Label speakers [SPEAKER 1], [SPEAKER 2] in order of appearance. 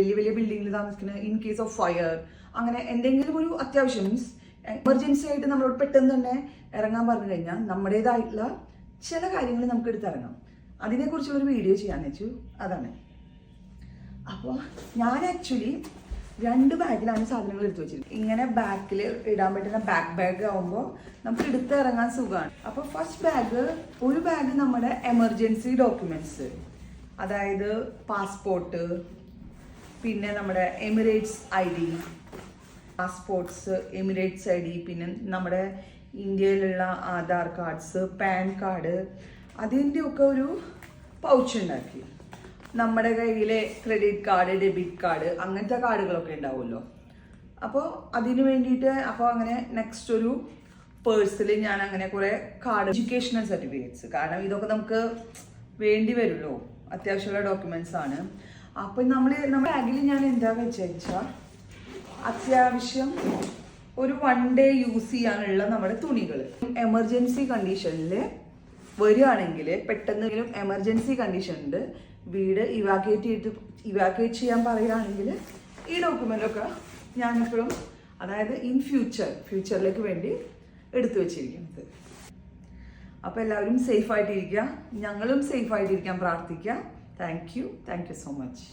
[SPEAKER 1] വലിയ വലിയ ബിൽഡിങ്ങിൽ താമസിക്കുന്ന ഇൻ കേസ് ഓഫ് ഫയർ അങ്ങനെ എന്തെങ്കിലും ഒരു അത്യാവശ്യം മീൻസ് എമർജൻസി ആയിട്ട് നമ്മളോട് പെട്ടെന്ന് തന്നെ ഇറങ്ങാൻ പറഞ്ഞു കഴിഞ്ഞാൽ നമ്മുടേതായിട്ടുള്ള ചില കാര്യങ്ങൾ നമുക്ക് എടുത്തിറങ്ങാം. അതിനെക്കുറിച്ചുള്ളൊരു വീഡിയോ ചെയ്യാന്ന് വെച്ചു. അതാണ്. അപ്പോൾ ഞാൻ ആക്ച്വലി 2 ബാഗിലാണ് സാധനങ്ങൾ എടുത്തു വെച്ചിരിക്കുന്നത്. ഇങ്ങനെ ബാക്കിൽ ഇടാൻ പറ്റുന്ന ബാഗ് ആവുമ്പോൾ നമുക്ക് എടുത്ത് ഇറങ്ങാൻ സുഖമാണ്. അപ്പോൾ ഫസ്റ്റ് ഒരു ബാഗ് നമ്മുടെ എമർജൻസി ഡോക്യുമെന്റ്സ്, അതായത് പാസ്പോർട്ട്, പിന്നെ നമ്മുടെ Emirates ID, passports, Emirates ID, പിന്നെ നമ്മുടെ ഇന്ത്യയിലുള്ള ആധാർ കാർഡ്സ്, പാൻ കാർഡ്, അതിൻ്റെയൊക്കെ ഒരു പൗച്ച് ഉണ്ടാക്കി. നമ്മുടെ കയ്യിലെ ക്രെഡിറ്റ് കാർഡ്, ഡെബിറ്റ് കാർഡ്, അങ്ങനത്തെ കാർഡുകളൊക്കെ ഉണ്ടാവുമല്ലോ. അപ്പോൾ അതിന് വേണ്ടിയിട്ട് അങ്ങനെ നെക്സ്റ്റ് ഒരു പേഴ്സിൽ ഞാൻ അങ്ങനെ കുറേ കാർഡ്, എഡ്യൂക്കേഷണൽ സർട്ടിഫിക്കറ്റ്സ്, കാരണം ഇതൊക്കെ നമുക്ക് വേണ്ടി വരുമല്ലോ, അത്യാവശ്യമുള്ള ഡോക്യുമെന്റ്സ് ആണ്. അപ്പം നമ്മുടെ ബാഗിൽ ഞാൻ എന്താ വെച്ചാൽ അത്യാവശ്യം ഒരു 1 ഡേ യൂസ് ചെയ്യാനുള്ള നമ്മുടെ തുണികൾ. എമർജൻസി കണ്ടീഷനിൽ വരികയാണെങ്കിൽ, പെട്ടെന്നെങ്കിലും എമർജൻസി കണ്ടീഷനുണ്ട്, വീട് ഇവാക്യുവേറ്റ് ചെയ്യാൻ പറയുകയാണെങ്കിൽ ഈ ഡോക്യുമെൻ്റൊക്കെ ഞാനെപ്പോഴും, അതായത് ഇൻ ഫ്യൂച്ചറിലേക്ക് വേണ്ടി എടുത്തു വെച്ചിരിക്കുന്നത്. അപ്പോൾ എല്ലാവരും സേഫായിട്ടിരിക്കുക, ഞങ്ങളും സേഫായിട്ടിരിക്കാൻ പ്രാർത്ഥിക്കുക. Thank you so much.